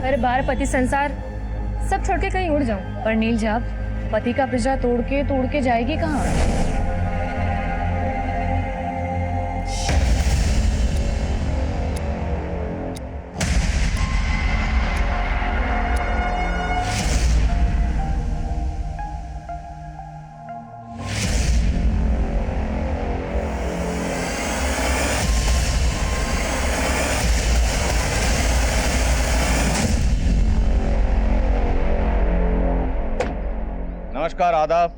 अरे बार पति संसार सब छोड़ के कहीं उड़ जाऊं, पर नील जाब पति का पिंजरा तोड़ के जाएगी कहाँ? नमस्कार, आदाब।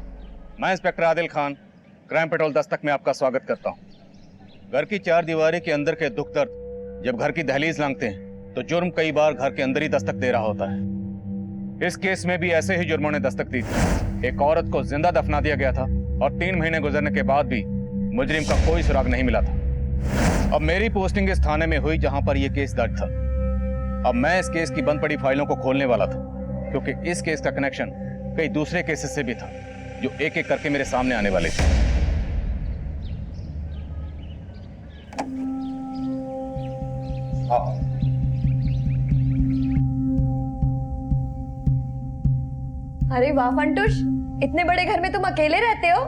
मैं inspector Adil Khan crime petrol Dastak में आपका स्वागत करता हूं। घर की चार दीवारी के अंदर के दुख दर्द जब घर की दहलीज लांघते हैं तो जुर्म कई बार घर के अंदर ही दस्तक दे रहा होता है। इस केस में भी ऐसे ही जुर्मों ने दस्तक दी थी। एक औरत को जिंदा दफना दिया गया था और 3 महीने गुजरने के बाद भी मुजरिम का कोई सुराग नहीं मिला था। अब मेरी पोस्टिंग इस थाने में हुई जहां पर यह केस दर्ज था। अब मैं इस केस की बंद पड़ी फाइलों को खोलने वाला था, क्योंकि इस केस का कनेक्शन कई दूसरे केसेस से भी था जो एक एक करके मेरे सामने आने वाले थे। अरे वाह फंटूश, इतने बड़े घर में तुम अकेले रहते हो?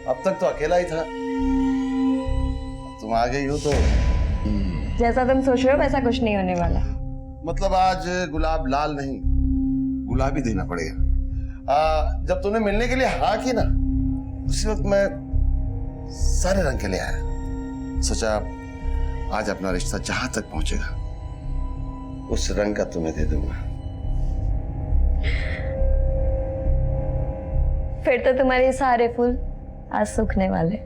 अब तक तो अकेला ही था, तुम आ गई हो तो। जैसा तुम सोच रहे हो वैसा कुछ नहीं होने वाला। मतलब आज गुलाब लाल नहीं, गुलाबी देना पड़ेगा। जब तूने मिलने के लिए हाँ की ना, उसी वक्त मैं सारे रंग के लिए आया। सोचा आज अपना रिश्ता जहां तक पहुंचेगा उस रंग का तुम्हें दे दूंगा। फिर तो तुम्हारे सारे फूल आज सूखने वाले।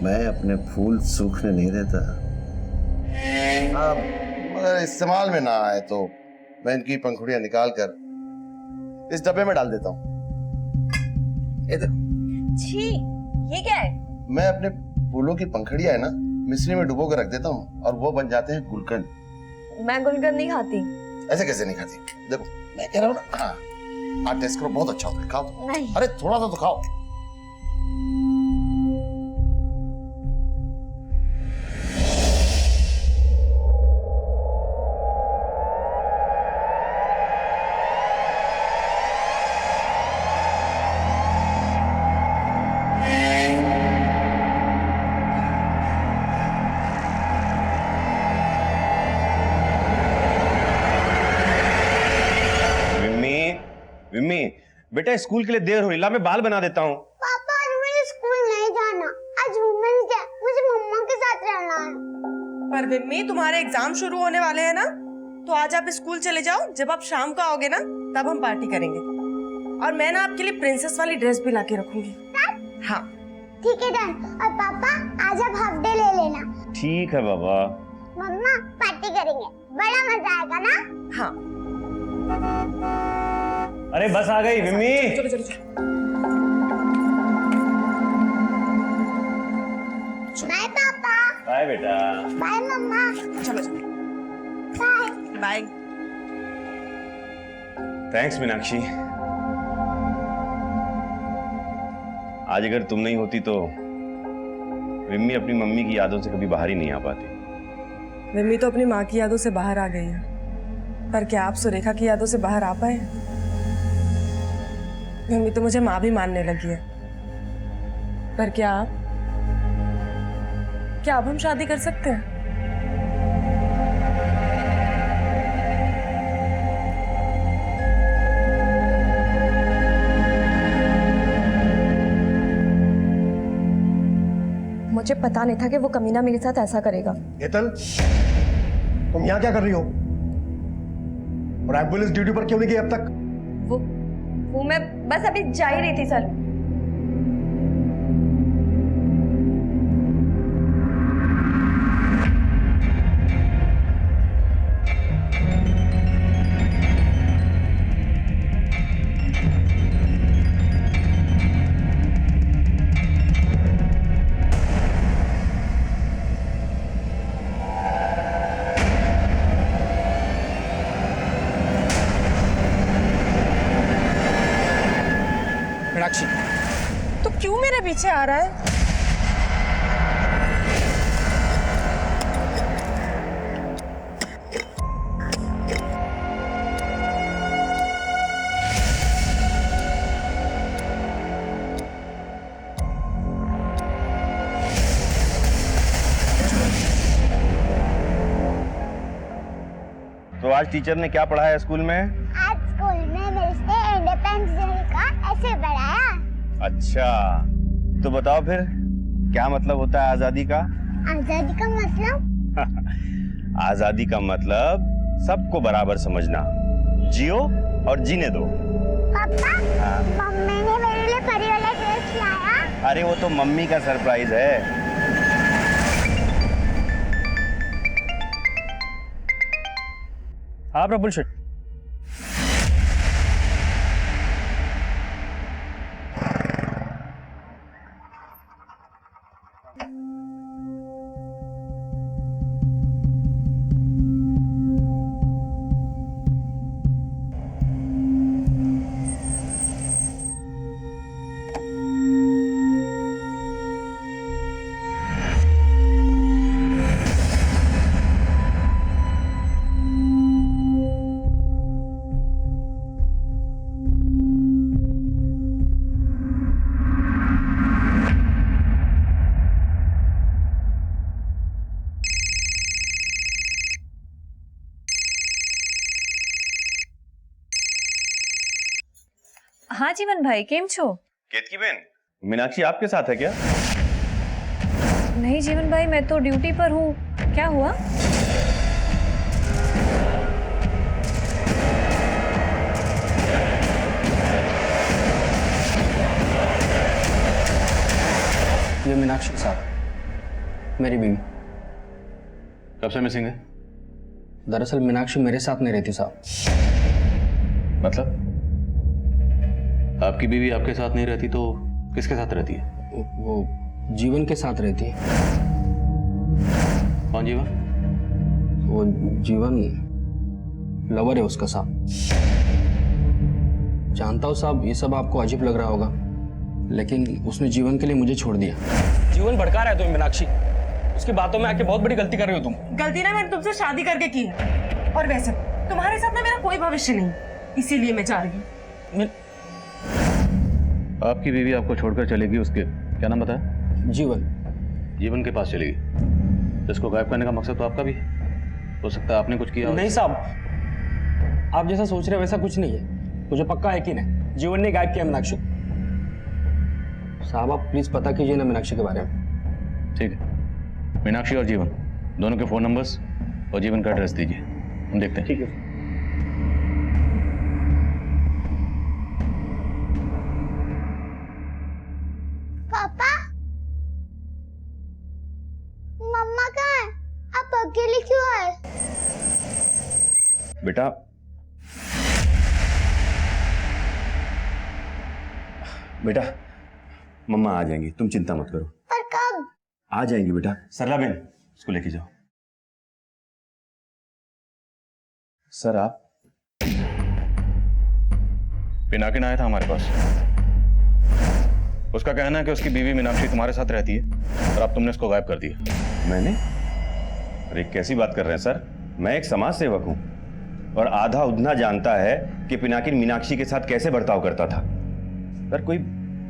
मैं अपने फूल सूखने नहीं देता। मगर इस्तेमाल में ना आए तो मैं इनकी पंखुड़ियां निकाल कर इस डब्बे में डाल देता हूँ। छी, ये क्या है? मैं अपने फूलों की पंखुड़ियां है ना मिश्री में डुबो कर रख देता हूँ और वो बन जाते हैं गुलकंद। मैं गुलकंद नहीं खाती। ऐसे कैसे नहीं खाती? देखो मैं कह रहा हूँ ना, हाँ टेस्ट करो, बहुत अच्छा होता है, खाओ तो। नहीं। अरे थोड़ा सा तो खाओ। विम्मी, बेटा स्कूल के लिए देर हो रही, ला मैं बाल बना देता हूँ। पापा आज मुझे स्कूल नहीं जाना, आज वुमेन्स डे, मुझे मम्मा के साथ रहना है। पर विम्मी, तुम्हारे एग्जाम शुरू होने वाले हैं ना, तो आज आप स्कूल चले जाओ। जब आप शाम को आओगे ना तब हम पार्टी करेंगे। और मैं ना आपके लिए प्रिंसेस वाली ड्रेस भी लाके रखूंगी। हाँ ठीक है डन। और पापा आज आप हाफ डे ले लेना। ठीक है बाबा। मम्मा पार्टी करेंगे, बड़ा मजा आएगा ना? हाँ। अरे बस आ गई विम्मी। चलो चलो चलो। बाय पापा। बाय बेटा। बाय मम्मा। चलो चलो। Bye bye. थैंक्स मीनाक्षी। आज अगर तुम नहीं होती तो विम्मी अपनी मम्मी की यादों से कभी बाहर ही नहीं आ पाती। विम्मी तो अपनी माँ की यादों से बाहर आ गई है, पर क्या आप सुरेखा की यादों से बाहर आ पाए? विम्मी तो मुझे माँ भी मानने लगी है, पर क्या अब हम शादी कर सकते हैं? मुझे पता नहीं था कि वो कमीना मेरे साथ ऐसा करेगा। हेतल, तुम यहाँ क्या कर रही हो? और एम्बुलेंस ड्यूटी पर क्यों नहीं गई अब तक? वो मैं बस अभी जा ही रही थी सर। तो क्यों मेरे पीछे आ रहा है? तो आज टीचर ने क्या पढ़ाया स्कूल में? आज स्कूल में मेरे से इंडिपेंडेंस डे का ऐसे पढ़ाया। अच्छा, तो बताओ फिर क्या मतलब होता है आजादी का? आजादी का मतलब? आजादी का मतलब सबको बराबर समझना, जियो और जीने दो। पापा, हाँ? मम्मी ने मेरे लिए परी वाला ड्रेस लाया। अरे वो तो मम्मी का सरप्राइज है। हाँ प्रफुल्ल शेठ। हाँ जीवन भाई, केम छो? केतकी बहन, मीनाक्षी आपके साथ है क्या? नहीं जीवन भाई, मैं तो ड्यूटी पर हूँ। क्या हुआ? ये मीनाक्षी साहब, मेरी बीवी। कब से मिसिंग है? दरअसल मीनाक्षी मेरे साथ नहीं रहती साहब। मतलब आपकी बीवी आपके साथ नहीं रहती तो किसके साथ रहती है? वो जीवन के साथ रहती है। कौन जीवन? वो जीवन लवर है उसका साहब। जानता हूँ साहब, ये सब आपको अजीब लग रहा होगा, लेकिन उसने जीवन के लिए मुझे छोड़ दिया। जीवन भड़का रहा है तुम्हें मीनाक्षी, उसकी बातों में आके बहुत बड़ी गलती कर रही हो तुम। गलती ना मैंने तुमसे शादी करके की है, और वैसे तुम्हारे साथ ना मेरा कोई भविष्य नहीं, इसीलिए मैं जा रही हूँ। आपकी बीवी आपको छोड़कर चलेगी, उसके क्या नाम बताया? जीवन। जीवन के पास चलेगी। इसको गायब करने का मकसद तो आपका भी हो सकता है, आपने कुछ किया हो। नहीं साहब, आप जैसा सोच रहे हो वैसा कुछ नहीं है। मुझे पक्का यकीन है जीवन ने गायब किया मीनाक्षी। साहब आप प्लीज पता कीजिए ना मीनाक्षी के बारे में। ठीक है, मीनाक्षी और जीवन दोनों के फोन नंबर्स और जीवन का एड्रेस दीजिए, हम देखते हैं। ठीक है। पापा, मम्मा कहाँ है? आप अकेले क्यों आए? बेटा, बेटा मम्मा आ जाएंगी, तुम चिंता मत करो। पर कब? आ जाएंगी बेटा। सरला बहन, इसको लेके जाओ। सर आप? पिनाकिन आया था हमारे पास। उसका कहना है कि उसकी बीवी मीनाक्षी तुम्हारे साथ रहती है और अब तुमने उसको गायब कर दिया। मैंने? अरे कैसी बात कर रहे हैं सर, मैं एक समाज सेवक हूं और आधा उधना जानता है कि पिनाकिन मीनाक्षी के साथ कैसे बर्ताव करता था। सर कोई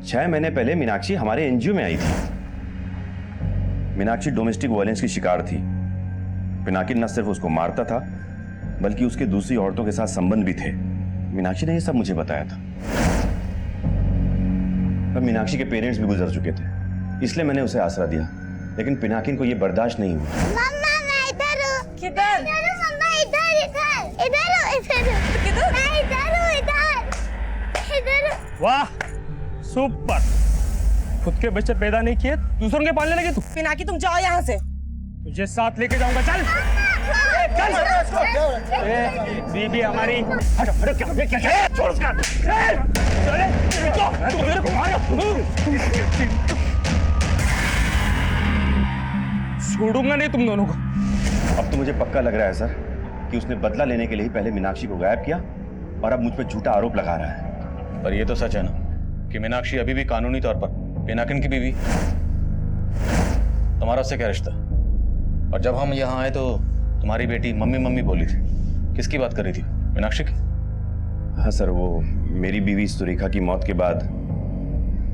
6 महीने पहले मीनाक्षी हमारे एनजीओ में आई थी। मीनाक्षी डोमेस्टिक वायलेंस की शिकार थी। पिनाकिन न सिर्फ उसको मारता था बल्कि उसके दूसरी औरतों के साथ संबंध भी थे। मीनाक्षी ने यह सब मुझे बताया था। पर मीनाक्षी के पेरेंट्स भी गुजर चुके थे, इसलिए मैंने उसे आसरा दिया, लेकिन पिनाकिन को यह बर्दाश्त नहीं हुआ। मम्मा मैं इधर हूँ। किधर? मम्मा इधर इधर इधर हूँ, इधर हूँ। किधर? मैं इधर हूँ, इधर इधर हूँ। वाह सुपर, खुद के बच्चे पैदा नहीं किए दूसरों के पालने लगे तू। पिनाकी तुम जाओ यहाँ से। तुझे साथ लेके जाऊंगा, चल बीबी हमारी। हटो हटो, क्या क्या क्या छोड़ उसका। चले तू मेरे को मारो। छोड़ूंगा नहीं तुम दोनों को। अब तो मुझे पक्का लग रहा है सर कि उसने बदला लेने के लिए पहले मीनाक्षी को गायब किया और अब मुझ पर झूठा आरोप लगा रहा है। पर यह तो सच है ना कि मीनाक्षी अभी भी कानूनी तौर पर पिनाकिन की बीवी। तुम्हारा उससे क्या रिश्ता? और जब हम यहाँ आए तो तुम्हारी बेटी मम्मी मम्मी बोली थी, किसकी बात कर रही थी? मीनाक्षी की? हाँ सर, वो मेरी बीवी सुरेखा की मौत के बाद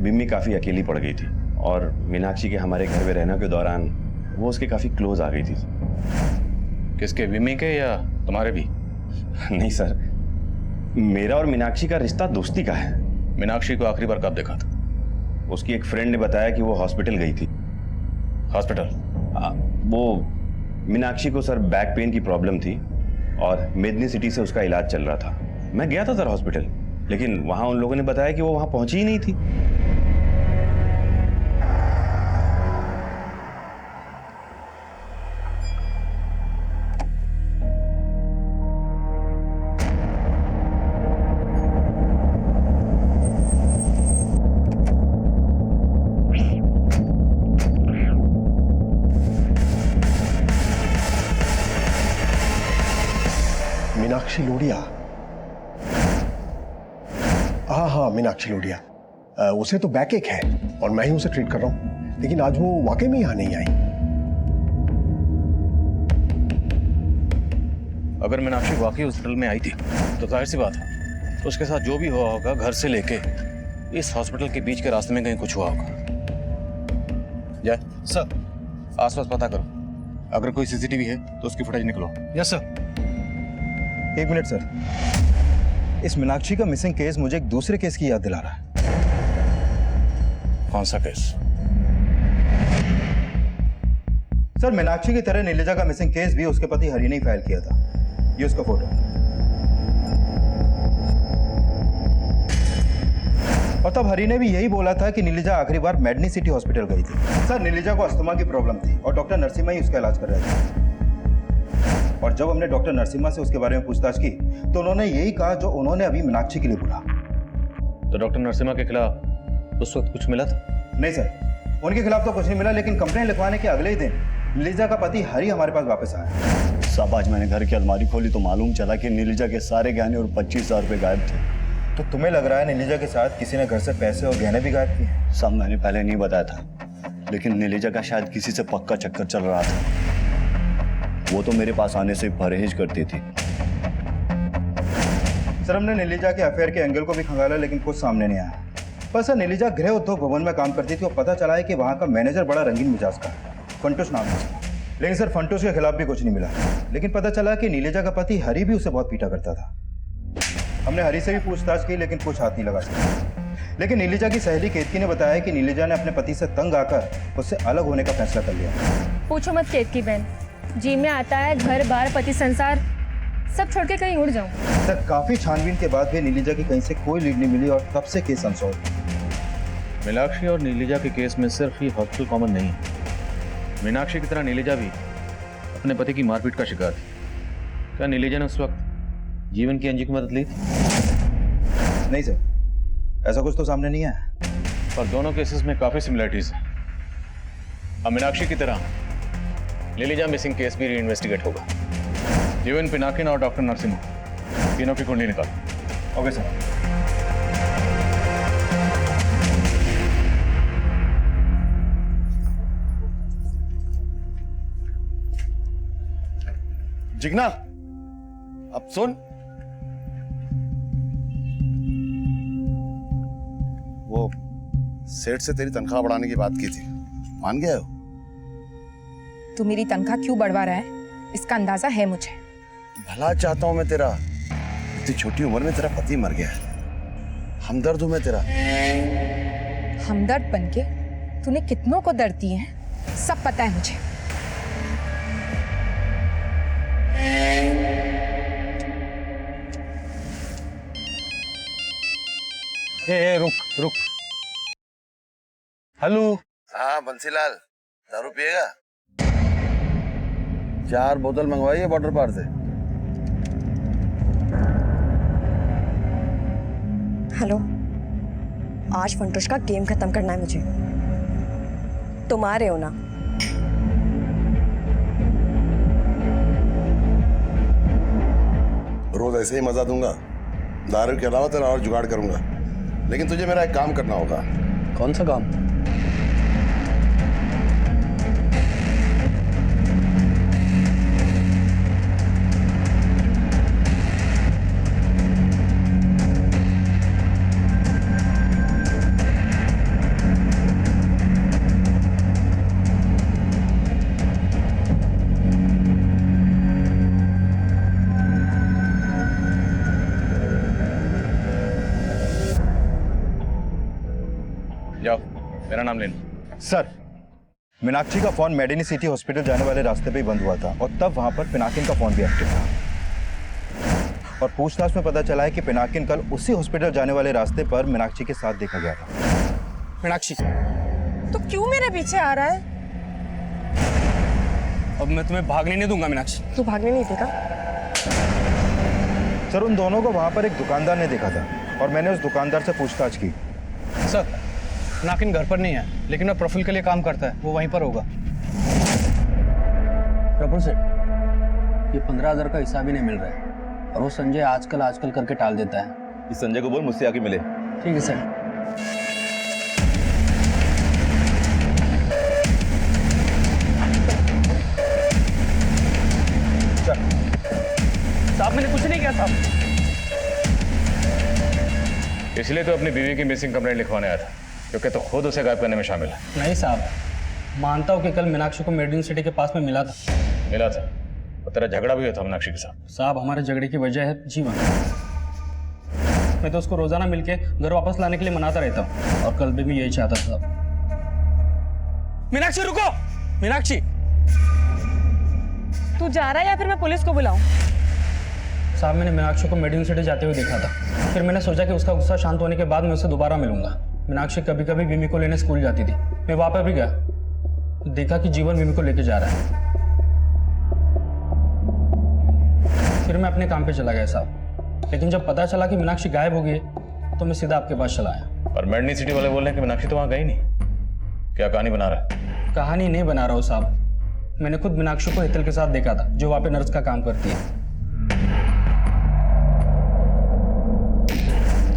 बिम्मी काफ़ी अकेली पड़ गई थी और मीनाक्षी के हमारे घर में रहने के दौरान वो उसके काफ़ी क्लोज आ गई थी। किसके, बिम्मी के या तुम्हारे भी? नहीं सर, मेरा और मीनाक्षी का रिश्ता दोस्ती का है। मीनाक्षी को आखिरी बार कब देखा था? उसकी एक फ्रेंड ने बताया कि वो हॉस्पिटल गई थी। हॉस्पिटल? वो मीनाक्षी को सर बैक पेन की प्रॉब्लम थी और मेदिनी सिटी से उसका इलाज चल रहा था। मैं गया था सर हॉस्पिटल, लेकिन वहां उन लोगों ने बताया कि वो वहां पहुंची ही नहीं थी। मीनाक्षी लोढ़िया? हाँ हाँ, मीनाक्षी लोढ़िया। उसे तो बैक एक है और मैं ही उसे ट्रीट कर रहा हूं, लेकिन आज वो वाकई में यहाँ नहीं आई। अगर मीनाक्षी वाकई हॉस्पिटल में आई थी तो जाहिर सी बात है उसके साथ जो भी हुआ होगा, घर से लेके इस हॉस्पिटल के बीच के रास्ते में कहीं कुछ हुआ होगा। जय सर, आसपास पता करो, अगर कोई सीसीटीवी है तो उसकी फुटेज निकलो। Yes sir. एक मिनट सर, इस मीनाक्षी का मिसिंग केस मुझे एक दूसरे केस की याद दिला रहा है। कौन सा केस? सर, मीनाक्षी की तरह नीलिजा का मिसिंग केस भी उसके पति हरि ने ही फाइल किया था। ये उसका फोटो। और तब हरि ने भी यही बोला था कि नीलिजा आखिरी बार मेडनी सिटी हॉस्पिटल गई थी। सर, नीलिजा को अस्थमा की प्रॉब्लम थी और डॉक्टर नरसिम्हा ही उसका इलाज कर रहे थे। और जब हमने डॉक्टर नरसिम्हा से उसके बारे में पूछताछ की तो उन्होंने यही कहा जो उन्होंने अभी मीनाक्षी के लिए बोला। तो डॉक्टर नरसिम्हा के खिलाफ उस वक्त कुछ मिला था? नहीं सर, उनके खिलाफ तो कुछ नहीं मिला, लेकिन कंप्लेंट लिखवाने के अगले ही दिन नीलिजा का पति हरि हमारे पास वापस आया। साहब, आज मैंने घर की अलमारी खोली तो मालूम चला कि नीलिजा के सारे गहने और 25,000 रुपये गायब थे। तो तुम्हें लग रहा है नीलिजा के साथ किसी ने घर से पैसे और गहने भी गायब किए? साहब, मैंने पहले नहीं बताया था, लेकिन नीलिजा का शायद किसी से पक्का चक्कर चल रहा था। वो तो मेरे पास आने से परहेज करती थी। सर, हमने नीलिजा के अफेयर के एंगल को भी खंगाला, लेकिन कुछ सामने नहीं आया। पर सर, नीलिजा गृह उद्योग भवन में काम करती थी और पता चला है कि वहाँ का मैनेजर बड़ा रंगीन मिजाज का है, फंटूस नाम है। लेकिन सर, फंटूस के खिलाफ भी कुछ नहीं मिला, लेकिन पता चला कि नीलिजा का पति हरि भी उसे बहुत पीटा करता था। हमने हरि से भी पूछताछ की, लेकिन कुछ हाथ नहीं लगा सका। लेकिन नीलिजा की सहेली केतकी ने बताया कि नीलिजा ने अपने पति से तंग आकर उससे अलग होने का फैसला कर लिया। पूछो मत केतकी बहन, जी में आता है घर बार पति संसार सब छोड़ के कहीं उड़ जाऊं। सर, काफी छानबीन के बाद भी नीलिजा की कहीं से कोई लीड नहीं मिली और तब से केस अनसॉल्व। मीनाक्षी और नीलिजा के केस में सिर्फ ही हॉस्पिटल कॉमन नहीं है। मीनाक्षी की तरह नीलिजा भी अपने पति की मारपीट का शिकार थी। क्या नीलिजा ने उस वक्त जीवन की अंजी की मदद ली थी? नहीं सर, ऐसा कुछ तो सामने नहीं है। पर दोनों केसेस में काफी सिमिलरिटीज हैं। अब मीनाक्षी की तरह नीलिजा मिसिंग केस भी रीइन्वेस्टिगेट होगा। जीवन, पिनाकिन और डॉक्टर नरसिम्हा तीनों की कुंडली निकालो। Okay sir. जिग्ना, अब सुन, वो सेठ से तेरी तनख्वाह बढ़ाने की बात की थी, मान गया हो? तू मेरी तनख्वाह क्यों बढ़वा रहा है इसका अंदाजा है मुझे। भला चाहता हूं मैं तेरा। इतनी छोटी उम्र में तेरा पति मर गया है, हमदर्द हूं मैं तेरा। हमदर्द बनके तूने कितनों को दर्द दिए हैं सब पता है मुझे। रुक रुक। हेलो। हाँ बंसीलाल, दारू पिएगा? 4 बोतल मंगवाइए वाटर पार्क से। हेलो, आज फंटूश का गेम खत्म करना है मुझे। तुम आ रहे हो ना? रोज ऐसे ही मजा दूंगा, दारू के अलावा तेरा और जुगाड़ करूंगा, लेकिन तुझे मेरा एक काम करना होगा। कौन सा काम? मेरा नाम लेन। सर, मीनाक्षी का फोन मेडिनी सिटी हॉस्पिटल जाने वाले रास्ते पे ही बंद हुआ था और तब वहां पर पिनाकिन का फोन भी एक्टिव था। और पूछताछ में पता चला है कि पिनाकिन कल उसी हॉस्पिटल जाने वाले रास्ते पर मीनाक्षी के साथ देखा गया था। मीनाक्षी, तो क्यों मेरे पीछे आ रहा है? अब मैं तुम्हें भागने नहीं दूंगा मीनाक्षी। तू भागने नहीं देगा? सर, उन दोनों को वहां पर एक दुकानदार ने देखा था और मैंने उस दुकानदार से पूछताछ की। सर, नाकिन घर पर नहीं है, लेकिन वो प्रफुल्ल के लिए काम करता है, वो वहीं पर होगा। प्रफुल्ल सेठ, ये 15,000 का हिसाब ही नहीं मिल रहा है और वो संजय आजकल करके टाल देता है। इस संजय को बोल मुझसे आके मिले। ठीक है सर। साहब, मैंने कुछ नहीं किया साहब। इसलिए तो अपनी बीवी की मिसिंग कंप्लेंट लिखवाने आया था, क्योंकि तो खुद उसे गायब करने में शामिल है। नहीं साहब, मानता हूँ कि कल मीनाक्षी को मेडिन सिटी के पास में मिला था। मिला था? और तेरा झगड़ा भी हुआ था मीनाक्षी के साथ? साहब, हमारे झगड़े की वजह है जीवन। मैं तो उसको रोजाना मिलके घर वापस लाने के लिए मनाता रहता हूँ और कल भी मैं यही चाहता था। मीनाक्षी रुको! मीनाक्षी, तू जा रहा है या फिर मैं पुलिस को बुलाऊं? साहब, मैंने मीनाक्षी को मेडिन सिटी जाते हुए देखा था। फिर मैंने सोचा कि उसका गुस्सा शांत होने के बाद मैं उससे दोबारा मिलूंगा। मीनाक्षी कभी कभी विमी को लेने स्कूल जाती थी। मैं वहां पर भी गया, देखा कि जीवन विमी को लेके जा रहा है। फिर मैं अपने काम पे चला गया साहब, लेकिन जब पता चला कि मीनाक्षी गायब हो गई तो मैं सीधा आपके पास चला आया। और मेडनी सिटी वाले बोल रहे हैं कि मीनाक्षी तो वहां गई नहीं। क्या कहानी बना रहा है? कहानी नहीं बना रहा हूँ साहब, मैंने खुद मीनाक्षी को हेतल के साथ देखा था, जो वहां पे नर्स का काम करती है।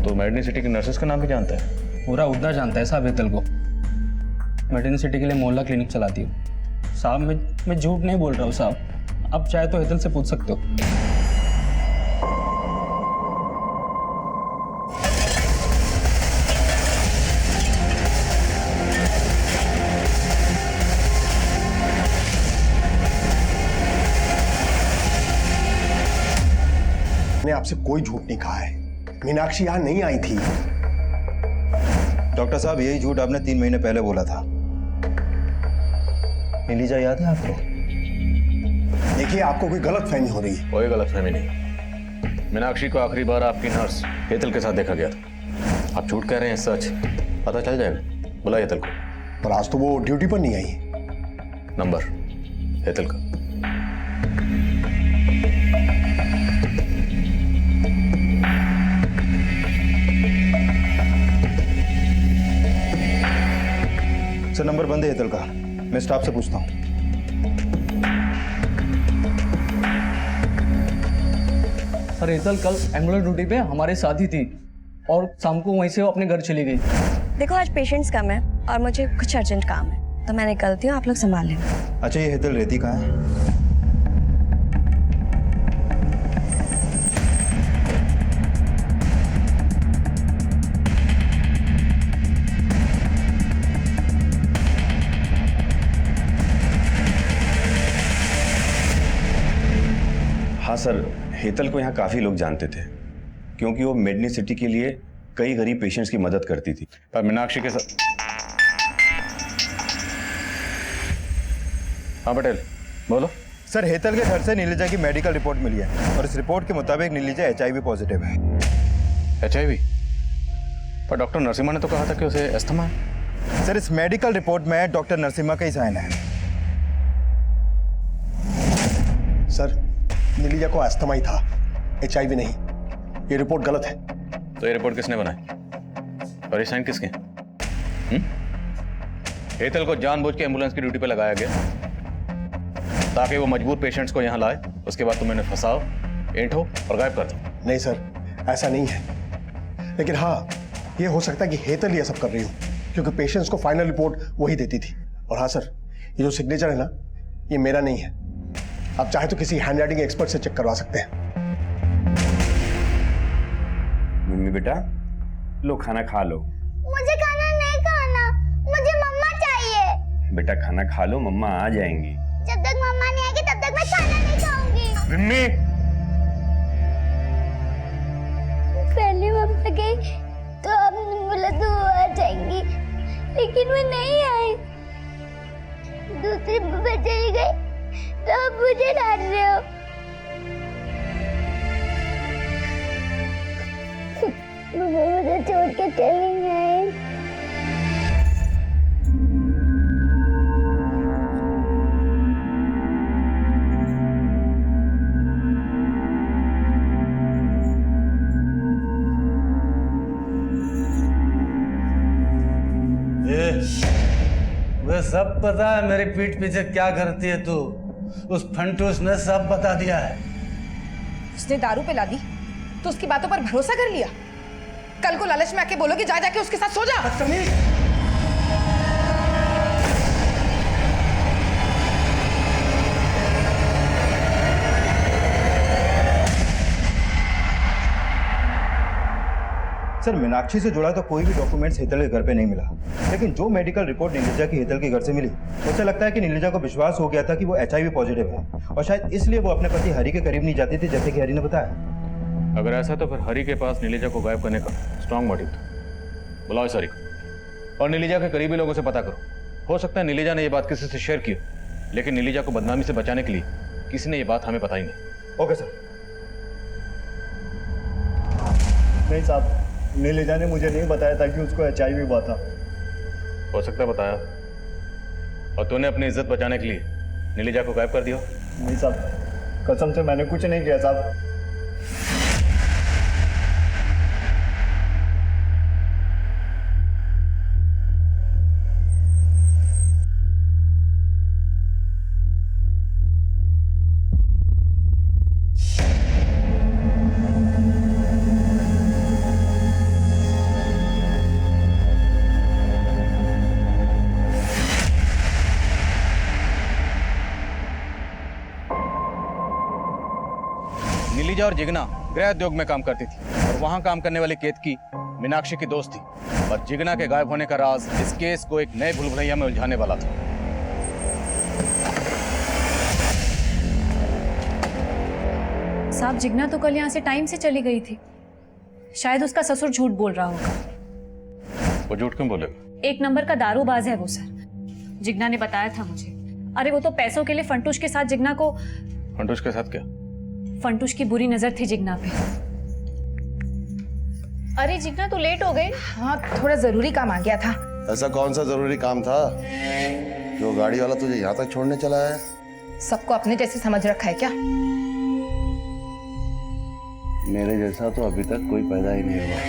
तो मेडनी सिटी की नर्सेस का नाम भी जानता है? पूरा उद्दा जानता है साहब हेतल को। मेडिन सिटी के लिए मोहल्ला क्लिनिक चलाती हूँ साहब। मैं झूठ नहीं बोल रहा हूँ साहब, आप चाहे तो हेतल से पूछ सकते हो। मैंने आपसे कोई झूठ नहीं कहा है। मीनाक्षी यहाँ नहीं आई थी। डॉक्टर साहब, यही झूठ आपने 3 महीने पहले बोला था। नीलिजा याद है आपको? देखिए, आपको कोई गलतफहमी हो रही है। कोई गलतफहमी नहीं। मीनाक्षी को आखिरी बार आपकी नर्स हेतल के साथ देखा गया था। आप झूठ कह रहे हैं, सच पता चल जाएगा। बुलाइए हेतल को। पर आज तो वो ड्यूटी पर नहीं आई। नंबर हेतल का। सर, नंबर बंद है हेतल का। मैं स्टाफ से पूछता हूँ। सर, हेतल कल एम्बुलेंस ड्यूटी पे हमारे साथ ही थी और शाम को वहीं से वो अपने घर चली गई। देखो, आज पेशेंट्स कम है और मुझे कुछ अर्जेंट काम है, तो मैं निकलती हूँ, आप लोग संभाल लेना। अच्छा, ये हेतल रहती कहाँ है? हाँ सर, हेतल को यहाँ काफी लोग जानते थे क्योंकि वो मेडनी सिटी के लिए कई गरीब पेशेंट्स की मदद करती थी। पर मीनाक्षी के साथ। हाँ पटेल, बोलो। सर, हेतल के घर से नीलिजा की मेडिकल रिपोर्ट मिली है और इस रिपोर्ट के मुताबिक नीलिजा HIV पॉजिटिव है। HIV? पर डॉक्टर नरसिम्हा ने तो कहा था कि उसे अस्थमा है। सर, इस मेडिकल रिपोर्ट में डॉक्टर नरसिम्हा का ही साइन है। सर, नीलिजा को अस्थमा ही था, HIV नहीं। ये रिपोर्ट गलत है। तो ये रिपोर्ट किसने बनाई और ये साइन किसके? हेतल को जानबूझ के एम्बुलेंस की ड्यूटी पे लगाया गया ताकि वो मजबूर पेशेंट्स को यहाँ लाए, उसके बाद तुम इन्हें फंसाओ, एंठो और गायब कर दो। नहीं सर, ऐसा नहीं है। लेकिन हाँ, ये हो सकता है कि हेतल ये सब कर रही हो, क्योंकि पेशेंट्स को फाइनल रिपोर्ट वही देती थी। और हाँ सर, ये जो सिग्नेचर है ना, ये मेरा नहीं है। आप चाहे तो किसी हैंड राइटिंग एक्सपर्ट से चेक करवा सकते हैं। मम्मी बेटा, लो खाना खा लो। मुझे खाना नहीं खाना, मुझे मम्मा चाहिए। बेटा खाना खा लो, मम्मा आ जाएंगी। जब तक मम्मा नहीं आएगी तब तक मैं खाना नहीं खाऊंगी। मम्मी, पहले मम्मा गई तो आपने बोला तो आ जाएंगी, लेकिन लेकिन वो नहीं आई। दूसरी बुआ चली गई तो अब मुझे डांट रहे हो। बुआ मुझे छोड़ के चली गई। मुझे सब पता है मेरी पीठ पीछे क्या करती है तू। उस फंटूस ने सब बता दिया है। उसने दारू पिला दी तो उसकी बातों पर भरोसा कर लिया। कल को लालच में आके बोलोगे जा जाके उसके साथ सो जा। सर मीनाक्षी से जुड़ा तो कोई भी डॉक्यूमेंट्स हेतल के घर पे नहीं मिला, लेकिन जो मेडिकल रिपोर्ट नीलिजा की हेतल के घर से मिली उससे लगता है कि नीलिजा को विश्वास हो गया था कि वो HIV पॉजिटिव है और शायद इसलिए वो अपने पति हरि के करीब नहीं जाती थी, जैसे कि हरि ने बताया। अगर ऐसा तो फिर हरि के पास नीलिजा को गायब करने का स्ट्रांग मोटिव था। बुलाओ इस हरि को और नीलिजा के करीबी लोगों से पता करो। हो सकता है नीलिजा ने ये बात किसी से शेयर की, लेकिन नीलिजा को बदनामी से बचाने के लिए किसी ने ये बात हमें बताई नहीं। Okay sir. नहीं साहब, नीलिजा ने मुझे नहीं बताया था कि उसको HIV हुआ था। हो सकता है बताया और तूने अपनी इज्जत बचाने के लिए नीलिजा को गायब कर दिया। नहीं साहब, कसम से मैंने कुछ नहीं किया साहब। नीलिजा और जिगना गृह उद्योग में काम करती थी और वहां काम करने वाली केतकी मीनाक्षी की दोस्त थी और जिगना के गायब होने का राज इस केस को एक नए भूलभुलैया में उलझाने वाला था। साहब जिगना तो कल यहाँ से टाइम से चली गई थी। शायद उसका ससुर झूठ बोल रहा होगा। वो झूठ क्यों बोलेगा? एक नंबर का दारूबाज है वो सर। जिगना ने बताया था मुझे। अरे वो तो पैसों के लिए फंटूश के साथ जिगना को। फंटूश के साथ क्या? फंटूश की बुरी नजर थी जिगना पे। अरे जिगना तो लेट हो गए। हाँ थोड़ा जरूरी काम आ गया था। ऐसा कौन सा जरूरी काम था जो गाड़ी वाला तुझे यहाँ तक छोड़ने चला है? सबको अपने जैसे समझ रखा है क्या? मेरे जैसा तो अभी तक कोई पैदा ही नहीं हुआ।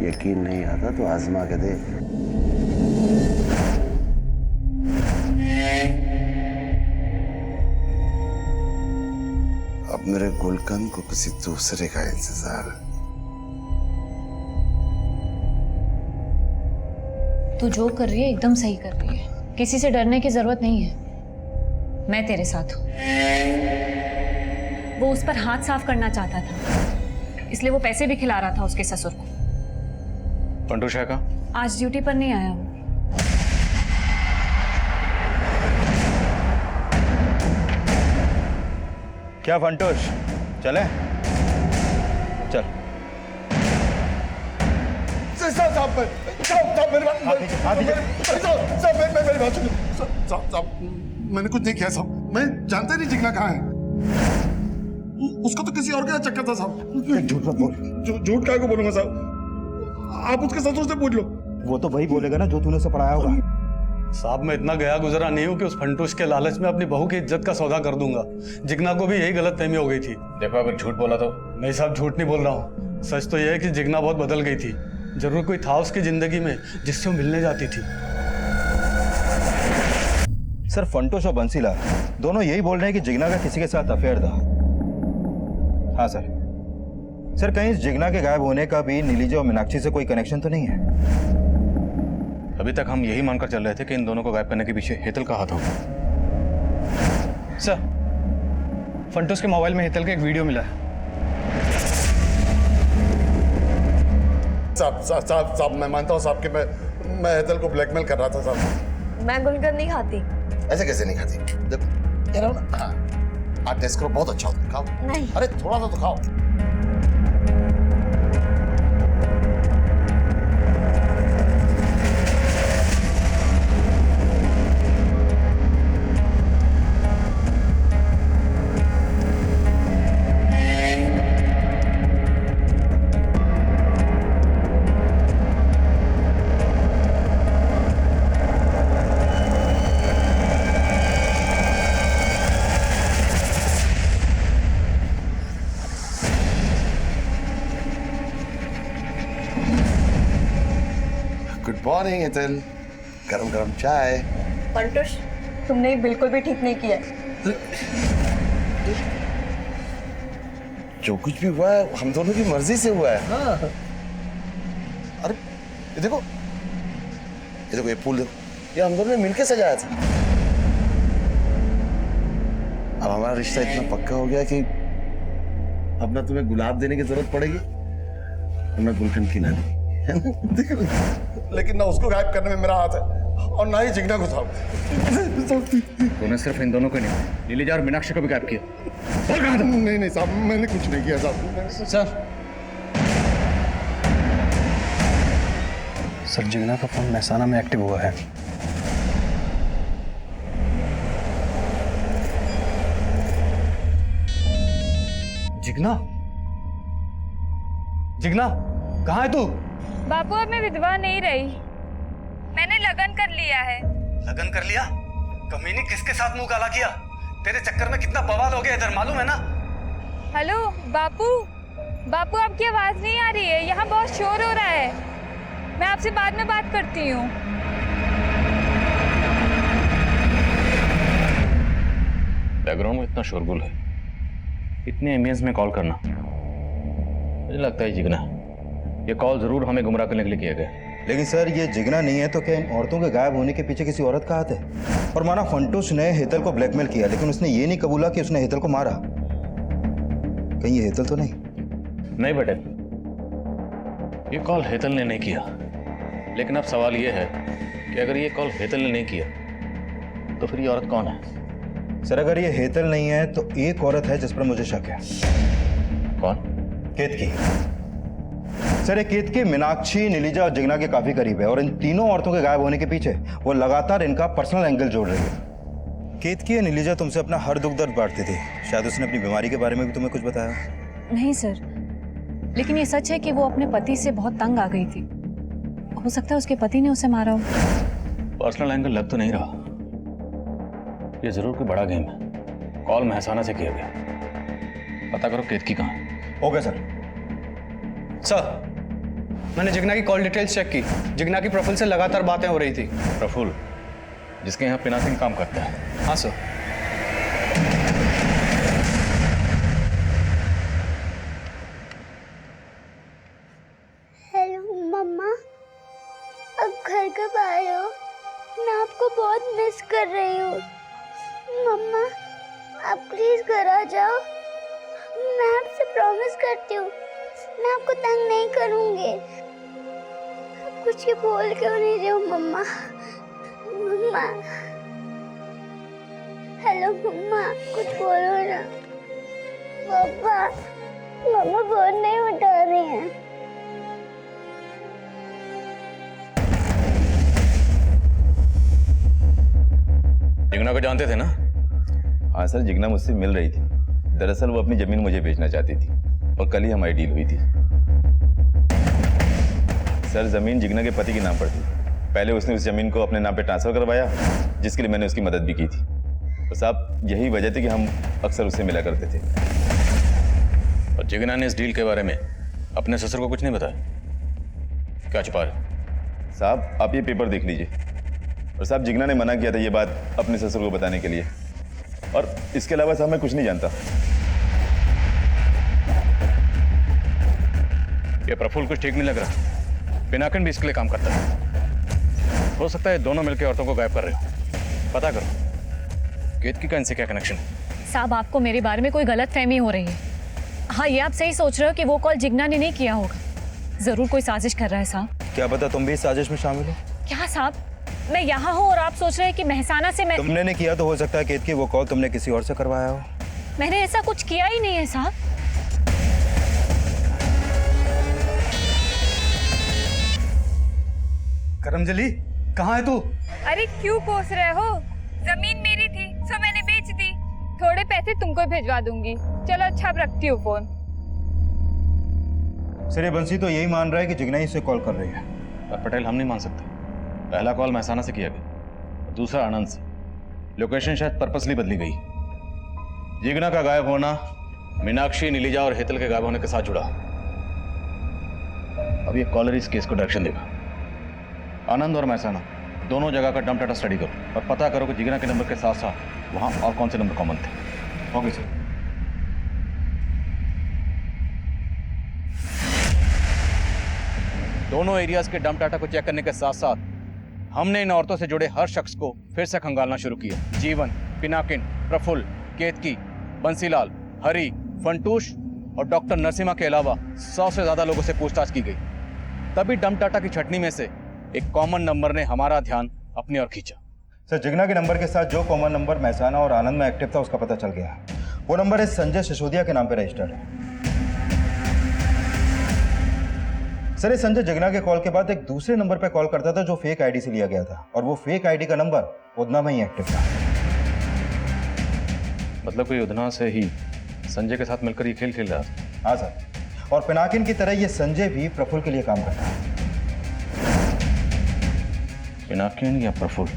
यकीन नहीं आता तो आजमा के देख। अब मेरे गुलकंद को किसी दूसरे का इंतजार। तू जो कर रही है एकदम सही कर रही है। किसी से डरने की जरूरत नहीं है। मैं तेरे साथ हूं। वो उस पर हाथ साफ करना चाहता था, इसलिए वो पैसे भी खिला रहा था उसके ससुर को। फंटूश है का? आज ड्यूटी पर नहीं आया वो। क्या फंटूश, चले? चल। मैंने कुछ नहीं किया साहब। मैं जानता नहीं जिगना कहाँ है। उसका तो किसी और का चक्कर था साहब। झूठ मत बोल। झूठ काय को बोलूंगा साहब? आप उसके ससुर से पूछ लो। वो तो वही बोलेगा ना जो तूने उसे पढ़ाया होगा। साहब मैं इतना गया गुजरा नहीं हूँ कि उस फंटूश के लालच में अपनी बहू की इज्जत का सौदा कर दूंगा। जिगना को भी यही गलतफहमी हो गई थी। देखो अगर झूठ बोला तो? नहीं साहब झूठ नहीं बोल रहा हूँ। सच तो यह है कि जिगना बहुत बदल गई थी। जरूर कोई था उसकी जिंदगी में जिससे वो मिलने जाती थी। सर फंटूश और बंसीलाल दोनों यही बोल रहे हैं कि जिगना का किसी के साथ अफेयर था। हाँ सर। सर कहीं जिगना के गायब होने का भी नीलिजा और मीनाक्षी से कोई कनेक्शन तो नहीं है? अभी तक हम यही मानकर चल रहे थे कि इन दोनों को गायब करने के पीछे हेतल का हाथ होगा। सर फंटूश के मोबाइल में हेतल का एक वीडियो मिला है। साहब मैं मानता हूँ साहब कि मैं हेतल को ब्लैकमेल कर रहा था साहब। मैं गुलकंद नहीं खाती। ऐसे कैसे नहीं खाती? जब कह रहा हूँ ना। हाँ आप टेस्ट करो, बहुत अच्छा होता है, खाओ। नहीं। अरे थोड़ा सा तो खाओ। मॉर्निंग हेतल, गरम गरम चाय। पंटुष, तुमने बिल्कुल भी ठीक नहीं किया। जो कुछ भी हुआ है हम दोनों की मर्जी से हुआ है। हाँ। अरे ये देखो, ये फूल देखो, ये हम दोनों ने मिलके सजाया था। अब हमारा रिश्ता इतना पक्का हो गया कि अब ना तुम्हें गुलाब देने की जरूरत पड़ेगी और ना गुलकंद की नानी। लेकिन ना उसको गायब करने में मेरा हाथ है और ना ही जिग्ना को था। तूने सिर्फ इन दोनों को नहीं, नीलिजा और मीनाक्षी को भी गायब किया। नहीं नहीं साहब, मैंने कुछ नहीं किया साहब। सर जिग्ना का फोन महसाना में एक्टिव हुआ है। जिग्ना, जिग्ना कहाँ है तू? बापू अब मैं विधवा नहीं रही, मैंने लगन कर लिया है। लगन कर लिया? कमीनी किसके साथ मुंह काला किया? तेरे चक्कर में कितना बवाल हो गया इधर, मालूम है ना? हेलो बापू, बापू आपकी आवाज नहीं आ रही है, यहाँ बहुत शोर हो रहा है। मैं आपसे बाद में बात करती हूँ। बैकग्राउंड में इतना शोरगुल है, इतने इमेज में कॉल करना, मुझे लगता है जिग्ना, ये कॉल जरूर हमें गुमराह करने के लिए किया गया। लेकिन सर ये जिग्ना नहीं है तो क्या इन औरतों के गायब होने के पीछे किसी औरत का हाथ है? और माना फंटूश ने हेतल को ब्लैकमेल किया, लेकिन उसने ये नहीं कबूला कि उसने हेतल को मारा। कहीं ये हेतल तो नहीं? नहीं बेटे, ये कॉल हेतल ने नहीं किया। लेकिन अब सवाल ये है कि अगर ये कॉल हेतल ने नहीं किया तो फिर ये औरत कौन है? सर अगर ये हेतल नहीं है तो एक औरत है जिस पर मुझे शक है। कौन? केतकी। सर ये केतकी मीनाक्षी, नीलिजा और जिग्ना के काफी करीब है और इन तीनों औरतों के गायब होने के पीछे वो लगातार इनका पर्सनल एंगल जोड़ रही है। केतकी और नीलिजा तुमसे अपना हर दुख दर्द बांटती थी, शायद उसने अपनी बीमारी के बारे में भी तुम्हें कुछ बताया? नहीं सर, लेकिन ये सच है कि वो अपने पति से बहुत तंग आ गई थी। हो सकता है उसके पति ने उसे मारा हो। पर्सनल एंगल लग तो नहीं रहा, ये जरूर कोई बड़ा गेम है। कॉल महसाना से किया गया, पता करो केतकी कहाँ है। Okay sir. सर मैंने जिग्ना की कॉल डिटेल्स चेक की, जिग्ना की प्रफुल्ल से लगातार बातें हो रही थी। प्रफुल्ल, जिसके यहाँ पिनाकिन काम करता है? हाँ सर। हेलो मम्मा, अब घर कब आए हो? मैं आपको बहुत मिस कर रही हूँ। मम्मा आप प्लीज घर आ जाओ, मैं आपसे प्रॉमिस करती हूँ मैं आपको तंग नहीं करूँगी। आप कुछ ही बोल क्यों नहीं रहे हो मम्मा? मम्मा हेलो मम्मा, कुछ बोलो ना। पापा, मम्मा फोन नहीं उठा रही हैं। जिग्ना को जानते थे ना? हाँ सर, जिग्ना मुझसे मिल रही थी। दरअसल वो अपनी जमीन मुझे बेचना चाहती थी और कल ही हमारी डील हुई थी। सर जमीन जिग्ना के पति के नाम पर थी। पहले उसने उस जमीन को अपने नाम पे ट्रांसफर करवाया, जिसके लिए मैंने उसकी मदद भी की थी। तो साहब यही वजह थी कि हम अक्सर उससे मिला करते थे। और जिग्ना ने इस डील के बारे में अपने ससुर को कुछ नहीं बताया? क्या छुपा रहे? साहब आप ये पेपर देख लीजिए। और साहब जिग्ना ने मना किया था ये बात अपने ससुर को बताने के लिए, और इसके अलावा साहब मैं कुछ नहीं जानता। ये प्रफुल्ल कुछ ठीक नहीं लग रहा। पिनाकिन भी इसके लिए काम करता है। हो सकता है दोनों मिलकर औरतों को गायब कर रहे हो। पता करो केतकी का इनसे क्या कनेक्शन है। साहब आपको मेरे बारे में कोई गलत फहमी हो रही है। हाँ ये आप सही सोच रहे हो कि वो कॉल जिग्ना ने नहीं किया होगा। जरूर कोई साजिश कर रहा है साहब। क्या पता तुम भी इस साजिश में शामिल हो? क्या साहब, मैं यहाँ हूँ और आप सोच रहे हैं कि महसाना से मैं... तुमने नहीं किया तो हो सकता है केतकी वो कॉल तुमने किसी और से करवाया हो। मैंने ऐसा कुछ किया ही नहीं है साहब। करमजली कहाँ है तू? अरे क्यों कोस रहे हो? जमीन मेरी थी सो मैंने बेच दी। थोड़े पैसे तुमको भिजवा दूंगी। चलो अच्छा, अब रखती हूँ फोन। सर ये बंसी तो यही मान रहा है कि जिग्ना ही से कॉल कर रही है। पर पटेल हम नहीं मान सकते। पहला कॉल महसाना से किया गया, दूसरा आनंद से। लोकेशन शायद पर्पसली बदली गई। जिग्ना का गायब होना मीनाक्षी, नीलिजा और हेतल के गायब होने के साथ जुड़ा। अब ये कॉलर इस केस को डायरेक्शन देगा। आनंद और महसाना दोनों जगह का डंप डाटा स्टडी करो और पता करो कि जिगना के नंबर के साथ साथ वहां और कौन से नंबर कॉमन थे। Okay sir. दोनों एरियाज के डंप डाटा को चेक करने के साथ साथ हमने इन औरतों से जुड़े हर शख्स को फिर से खंगालना शुरू किया। जीवन, पिनाकिन, प्रफुल्ल, केतकी, बंसीलाल, हरी, फंटूश और डॉक्टर नरसिम्हा के अलावा 100 से ज्यादा लोगों से पूछताछ की गई। तभी डंप डाटा की छटनी में से एक कॉमन नंबर ने हमारा ध्यान अपनी ओर खींचा। सर, जिगना के नंबर के साथ जो कॉमन नंबर महसाना और आनंद में एक्टिव था उसका पता चल गया। वो नंबर है संजय सिसोदिया के नाम पे रजिस्टर्ड है। सर, ये संजय जिगना के कॉल के बाद एक दूसरे नंबर पे कॉल करता था जो फेक आईडी से लिया गया था, और वो फेक आईडी का नंबर उधना में ही एक्टिव था। मतलब कोई उधना से ही संजय के साथ मिलकर ये खेल खेल रहा था। हाँ सर, और पिनाकिन की तरह ये संजय भी प्रफुल्ल के लिए काम करता है। पिनाकिन या प्रफुल्ल,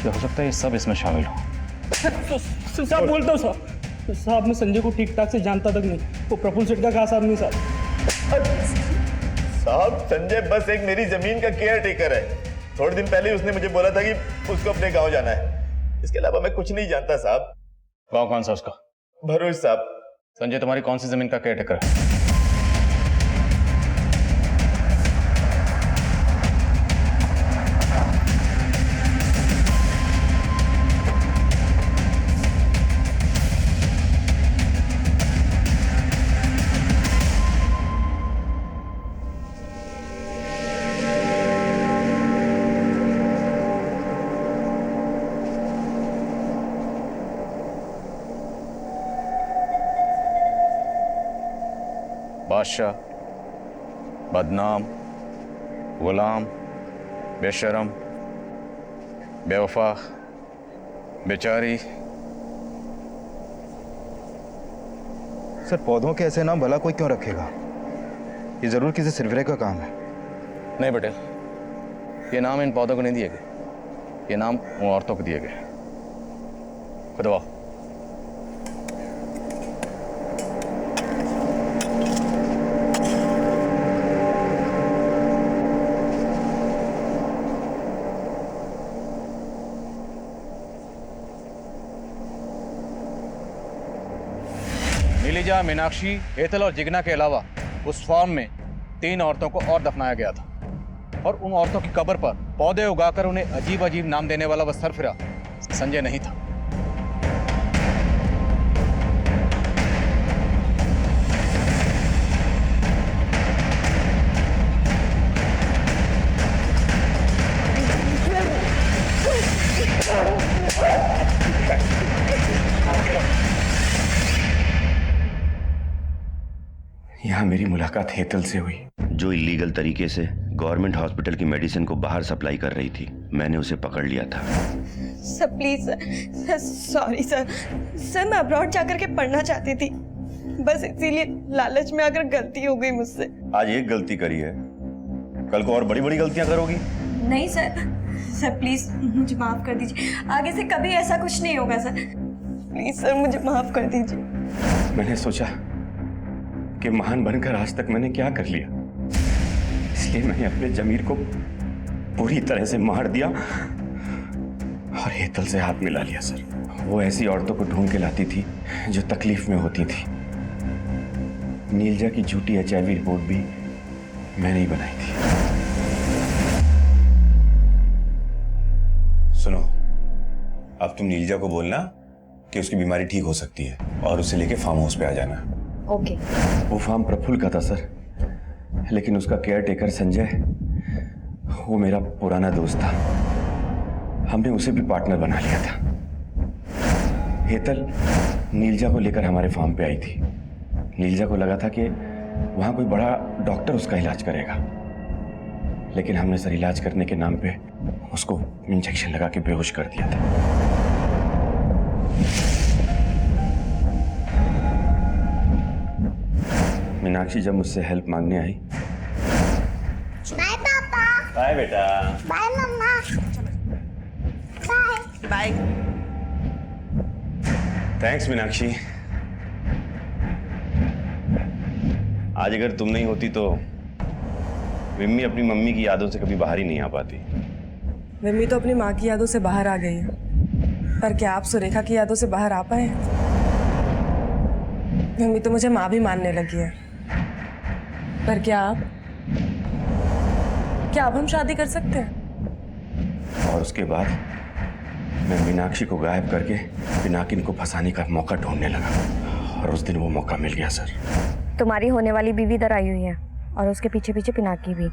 क्या हो सकता है ये सब इसमें शामिल हो। साहब बोलता हूँ साहब, साहब मैं संजय को ठीक ठाक से जानता तक नहीं, वो प्रफुल्ल सेठ का खास आदमी साहब। साहब, संजय बस एक मेरी जमीन का केयर टेकर है। थोड़े दिन पहले उसने मुझे बोला था कि उसको अपने गांव जाना है। इसके अलावा मैं कुछ नहीं जानता साहब। गाँव कौन सा उसका? भरूच साहब। संजय तुम्हारी कौन सी जमीन का केयर टेकर है? बादशाह, बदनाम, गुलाम, बेशरम, बेवफा, बेचारी। सर, पौधों के ऐसे नाम भला कोई क्यों रखेगा? ये जरूर किसी सिरफिरे का काम है। नहीं बेटे, ये नाम इन पौधों को नहीं दिए गए, ये नाम उन औरतों को दिए गए। खुदवा। नीलिजा, मीनाक्षी, हेतल और जिगना के अलावा उस फार्म में 3 औरतों को और दफनाया गया था, और उन औरतों की कब्र पर पौधे उगाकर उन्हें अजीब अजीब नाम देने वाला वह सरफिरा संजय नहीं था। यहाँ मेरी मुलाकात हेतल से हुई, जो इलीगल तरीके से गवर्नमेंट हॉस्पिटल की मेडिसिन को बाहर सप्लाई कर रही थी। मैंने उसे पकड़ लिया था। Sir please sir, sorry sir. Sir, मैं अब्रॉड जाकर के पढ़ना चाहती थी, बस इसीलिए लालच में आकर गलती हो गई मुझसे। आज एक गलती करी है, कल को और बड़ी बड़ी गलतियां करोगी। नहीं सर, सर प्लीज मुझे माफ कर दीजिए, आगे से कभी ऐसा कुछ नहीं होगा सर। प्लीज सर, मुझे माफ कर दीजिए। मैंने सोचा कि महान बनकर आज तक मैंने क्या कर लिया, इसलिए मैंने अपने जमीर को पूरी तरह से मार दिया और हेतल से हाथ मिला लिया। सर, वो ऐसी औरतों को ढूंढ के लाती थी जो तकलीफ में होती थी। नीलजा की झूठी HIV रिपोर्ट भी मैंने ही बनाई थी। सुनो, अब तुम नीलजा को बोलना कि उसकी बीमारी ठीक हो सकती है और उसे लेके फार्म हाउस पे आ जाना। ओके। वो फार्म प्रफुल्ल का था सर, लेकिन उसका केयर टेकर संजय, वो मेरा पुराना दोस्त था। हमने उसे भी पार्टनर बना लिया था। हेतल नीलजा को लेकर हमारे फार्म पे आई थी। नीलजा को लगा था कि वहां कोई बड़ा डॉक्टर उसका इलाज करेगा, लेकिन हमने सर इलाज करने के नाम पे उसको इंजेक्शन लगा के बेहोश कर दिया था। मीनाक्षी जब मुझसे हेल्प मांगने आई। बाय पापा। बाय बेटा। बाय मम्मा। बाय। बाय। थैंक्स मीनाक्षी। आज अगर तुम नहीं होती तो विम्मी अपनी मम्मी की यादों से कभी बाहर ही नहीं आ पाती। विम्मी तो अपनी माँ की यादों से बाहर आ गई है, पर क्या आप सुरेखा की यादों से बाहर आ पाए? विम्मी तो मुझे माँ भी मानने लगी है, पर क्या आप हम शादी कर सकते हैं? और उसके बाद मैं मीनाक्षी को गायब करके पिनाकिन को फंसाने का मौका ढूंढने लगा, और उस दिन वो मौका मिल गया सर। तुम्हारी होने वाली बीवी इधर आई हुई है और उसके पीछे पीछे पिनाकी भी।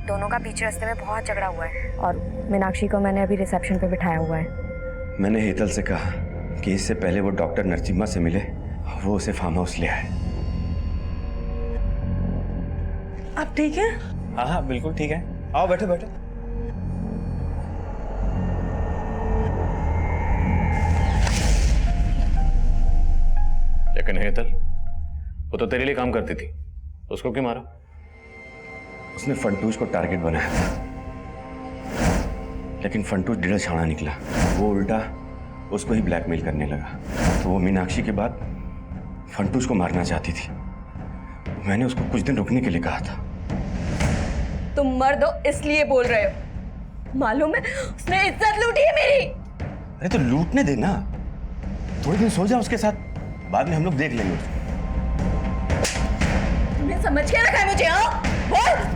दोनों का बीच रास्ते में बहुत झगड़ा हुआ है और मीनाक्षी को मैंने अभी रिसेप्शन पे बिठाया हुआ है। मैंने हेतल से कहा कि इससे पहले वो डॉक्टर नरसिम्हा से मिले, वो उसे फार्म हाउस ले आए। आप ठीक हैं? हाँ हाँ बिल्कुल ठीक है, आओ बैठो बैठो। लेकिन हेतल, वो तो तेरे लिए काम करती थी, उसको क्यों मारा? उसने फंटूज को टारगेट बनाया था, लेकिन फंटूज ढीला छाड़ा निकला। वो उल्टा उसको ही ब्लैकमेल करने लगा, तो वो मीनाक्षी के बाद फंटूज को मारना चाहती थी। मैंने उसको कुछ दिन रुकने के लिए कहा था। तुम मर्द हो इसलिए बोल रहे हो, मालूम है उसने इज्जत लूटी है मेरी। अरे तो लूटने देना, थोड़े दिन सो जा उसके साथ, बाद में हम लोग देख लेंगे उसको। तुमने समझ के रखा है मुझे? हाँ बोल,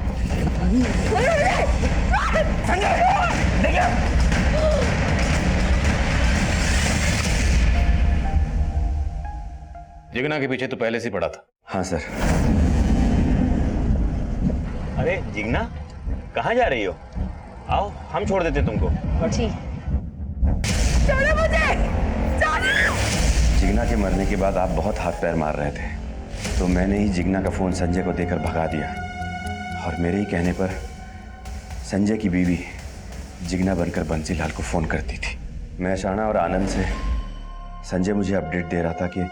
जिगना के पीछे तो पहले से पड़ा था। हाँ सर। अरे जिगना, कहाँ जा रही हो? आओ हम छोड़ देते तुमको। जी। छोड़ो मुझे, छोड़ो। जिगना के मरने के बाद आप बहुत हाथ पैर मार रहे थे, तो मैंने ही जिगना का फोन संजय को देकर भगा दिया, और मेरे ही कहने पर संजय की बीवी जिगना बनकर बंसीलाल को फोन करती थी। मैं शाना और आनंद से संजय मुझे अपडेट दे रहा था कि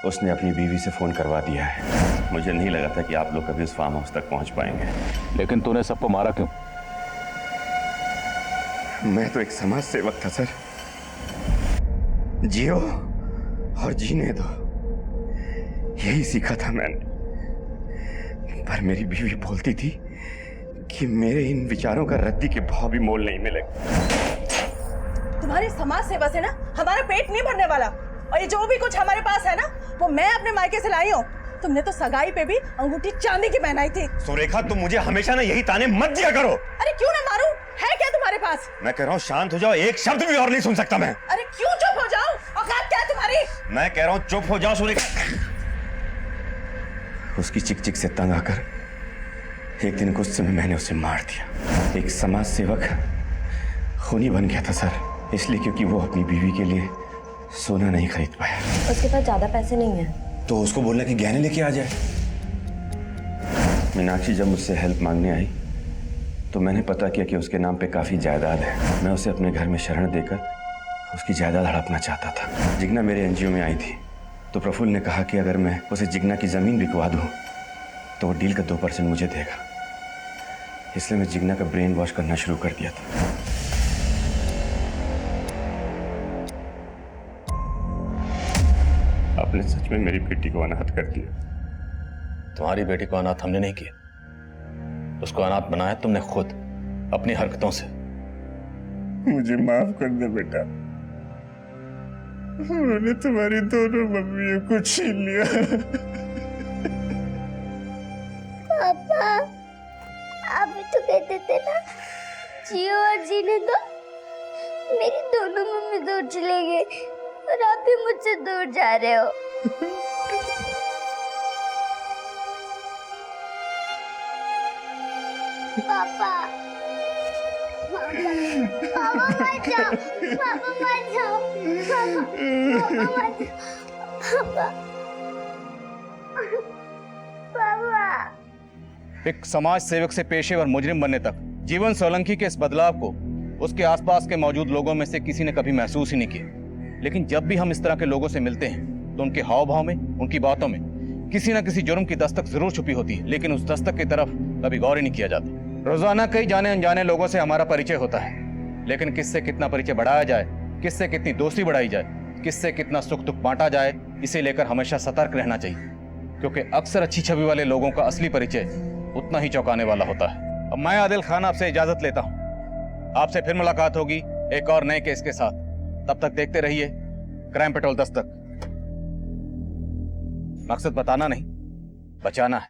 उसने अपनी बीवी से फोन करवा दिया है। मुझे नहीं लगा था कि आप लोग कभी उस फार्म हाउस तक पहुंच पाएंगे। लेकिन तूने सबको मारा क्यों? मैं तो एक समाज सेवक था सर। जियो और जीने दो, यही सीखा था मैंने। पर मेरी बीवी बोलती थी कि मेरे इन विचारों का रद्दी के भाव भी मोल नहीं मिलेगा। तुम्हारी समाज सेवा से ना हमारा पेट नहीं भरने वाला, और ये जो भी कुछ हमारे पास है ना वो मैं अपने मायके से लाई हूँ। तुमने तो सगाई पे भी अंगूठी चांदी की पहनाई थी। सुरेखा, तुम मुझे हमेशा ना यही ताने मत दिया करो। अरे क्यों ना मारूं? है क्या तुम्हारे पास? मैं कह रहा हूँ शांत हो जाओ, एक शब्द भी और नहीं सुन सकता मैं। अरे क्यों चुप हो जाओ? औकात क्या है तुम्हारी? मैं कह रहा हूँ चुप हो जाओ सुरेखा। उसकी चिक चिक से तंग आकर एक दिन गुस्से में मैंने उसे मार दिया। एक समाज सेवक खूनी बन गया था सर, इसलिए क्योंकि वो अपनी बीवी के लिए सोना नहीं खरीद पाया। उसके पास ज्यादा पैसे नहीं है, तो उसको बोलना कि गहने लेके आ जाए। मीनाक्षी जब मुझसे हेल्प मांगने आई तो मैंने पता किया कि उसके नाम पे काफी जायदाद है। मैं उसे अपने घर में शरण देकर उसकी जायदाद हड़पना चाहता था। जिगना मेरे एनजीओ में आई थी, तो प्रफुल्ल ने कहा कि अगर मैं उसे जिगना की जमीन बिकवा दूं तो वो डील का 2% मुझे देगा। इसलिए मैं जिगना का ब्रेन वॉश करना शुरू कर दिया था। आपने सच में मेरी बेटी को अनाथ कर दिया। तुम्हारी बेटी को अनाथ हमने नहीं किया, उसको अनाथ बनाया तुमने खुद अपनी हरकतों से। मुझे माफ कर दे बेटा, उन्होंने तुम्हारी दोनों मम्मियों को छीन लिया। पापा, आप भी तो कहते थे ना जियो और जीने दो। मेरी दोनों मम्मी दूर चले गए और आप भी मुझसे दूर जा रहे हो। पापा, पापा मत जाओ, पापा मत जाओ, पापा मत जाओ, पापा। एक समाज सेवक से पेशेवर मुजरिम बनने तक जीवन सोलंकी के इस बदलाव को उसके आसपास के मौजूद लोगों में से किसी ने कभी महसूस ही नहीं किया। लेकिन जब भी हम इस तरह के लोगों से मिलते हैं तो उनके हाव भाव में, उनकी बातों में किसी न किसी जुर्म की दस्तक जरूर छुपी होती है, लेकिन उस दस्तक की तरफ कभी गौर ही नहीं किया जाता। रोजाना कई जाने अनजाने लोगों से हमारा परिचय होता है, लेकिन किससे कितना परिचय बढ़ाया जाए, किससे कितनी दोस्ती बढ़ाई जाए, किससे कितना सुख दुख बांटा जाए, इसे लेकर हमेशा सतर्क रहना चाहिए, क्योंकि अक्सर अच्छी छवि वाले लोगों का असली परिचय उतना ही चौंकाने वाला होता है। अब मैं आदिल खान आपसे इजाजत लेता हूं। आपसे फिर मुलाकात होगी एक और नए केस के साथ। तब तक देखते रहिए क्राइम पेट्रोल दस्तक। मकसद बताना नहीं, बचाना है।